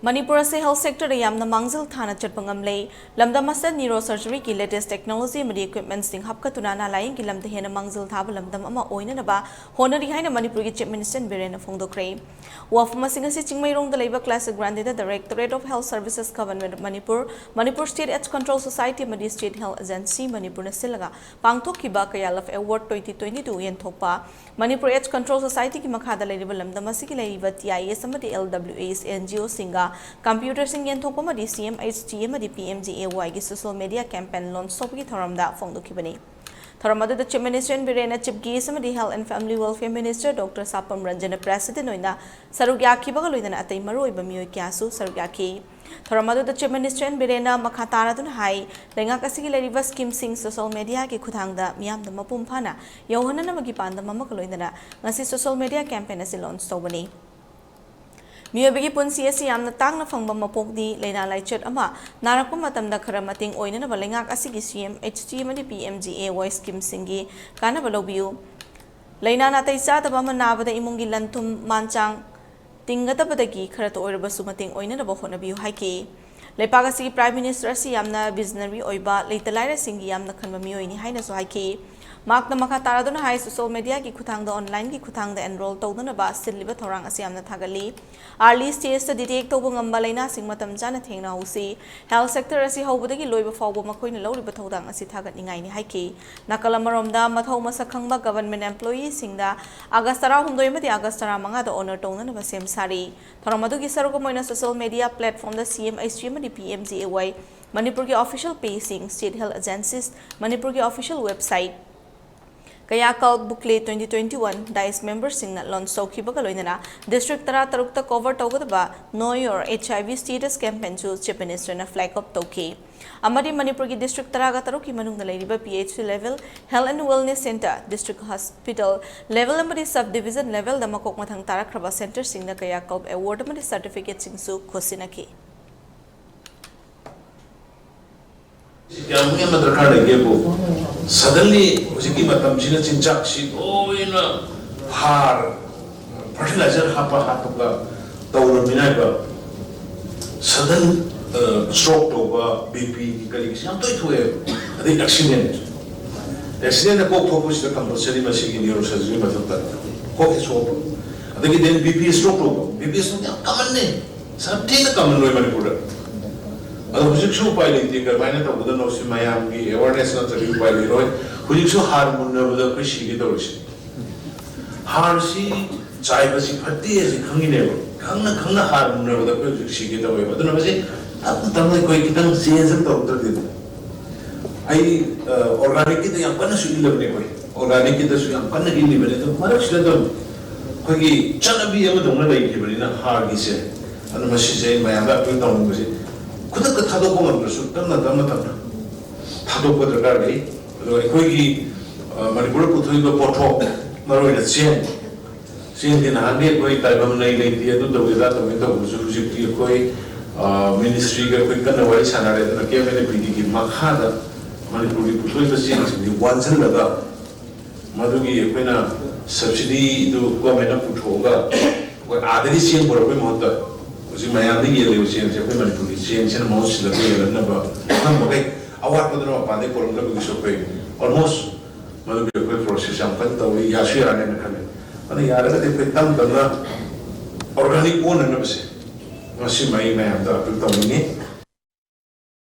Manipur se health sector yamna mangzil thana chatpangam lei lamda master neuro surgery ki latest technology madi equipment sing hapkatuna na lain ki lamda hena mangzil thaba lamdam ama oina na ba honari haina Manipur ki chief minister N.BIREN phongdokre wafma singa si chingmai rong da leiba classic grande da directorate of health services government of Manipur state AIDS control society madi state health agency Manipur na silaga pangthok ki ba kayalaf award 2022 yen thokpa Manipur AIDS control society ki makhada leiba lamda masiki leiba TIS amadi LWAS NGO singa Computer sing yen thokpa madi CMHT amadi PMGAY ki social media campaign launch sobki thoramda phongdokibani Thoramadu the Chief Minister N.BIREN Chief Guest amadi Health and Family Welfare Minister Dr. Sapam Ranjana President oina sarugyaki baga loidana atai maroi ba mioi kyasu sarugyaki Thoramadu the Chief Minister N.BIREN makhatara dun hai lenga kasigi leriba scheme sing social media ki khudangda miyam da mapum phana yohana namagi panda mamak loidana ngasi social media campaign asi launch tobani Miyobigi punsi asi yamna tangna phangba mapokdi leina laichet ama narakpa matamda khara mating oina ba lengak asigi CMHT amadi PMGAY scheme singi kana balobiu leina na taisa taba manabada imungi lantum manchang tingatabadagi khara to oirabasu mating oina ba honabiu haiki lepagasi Prime Minister asi yamna visionary oiba leitalaira singi yamna khanba miyoini haina so haiki Mark na makataradon hai social media ki kuthangda online ki kuthangda enroll tawduna ba silliba thorang asiamna thagali early stage ta detect tawbu ngamba laina sing matam jana thengna husi health sector asi hobudagi loiba fawbo makoina loriba thodang asi thagat ningai ni haiki nakalamaromda mathau masakhangba government employee singda August 16 mati August 9 da honor tawna ba sem sari thoramadu gi sarugo moina social media platform da CMHT madi PMGAY Manipur ki official pacing state health agencies Manipur ki official website Kaya called booklet 2021 DICE members sing na launch sauki baga loinana district tara tarukta cover tawgada ba Know Your HIV status campaign chu Chief Minister na flag up tawki amadi Manipur ki district tara ga taruki manung na leiriba PHC level health and wellness center district hospital level amadi subdivision level da makok mathang tara kraba center sing na kaya called award amadi certificate sing su khosinaki Yang mungkin madrakar lagi bu, suddenly usikin matam sini cincak si, oh ini har, fertilizer apa ga, tahun mina ga, sudden stroke to ga, BP kali kisi, yang tu ya, ada accident kok fokus kita compulsory masih gini neuro surgery macam tu, kok itu ada kita BP stroke to, BP stroke yang common ni, sangat tidak common loh Manipur. Kalau hujung pilot di kerana tu bukan nasi mayam ki awareness na terlibat pilot roy, hujung harmon na bukan kesi kita urus. Harsi cai basi hati si khangi ne, khangna harmon na bukan kesi kita urus. Betul nasi, apa tamu koi kita siapa tahu terlibat. Ai organik kita yang mana sudah lebih koi, organik kita sudah yang mana gini beri tu, mana sudah tu, koi canabi yang tu mana lagi beri na har gise, anu masih saya mayam tak pun tahu mesti. Kuda ke thado ko ngamro su tamna thado ko drakar gai ro koi gi Manipur ko thoi ko potho maroi na chen din hande koi taibam nai lei dia tu do da to to su su ti koi ministry ga koi kana wai sana re na ke mene pidi gi makha da Manipur ki thoi ba chen di wansan laga madu gi koi na subsidy tu ko mena putho ga koi adari chen bor koi mohta usi mayam ni ye le usi chen koi Manipur chen mau sila koi ye na ba nam bagai awat padra ma pande korum na bagi so koi almost malu koi process yang kan tawi ya share ane na kame ana yara ka de koi tam organic one na base masih mai mayam da apil tawi ni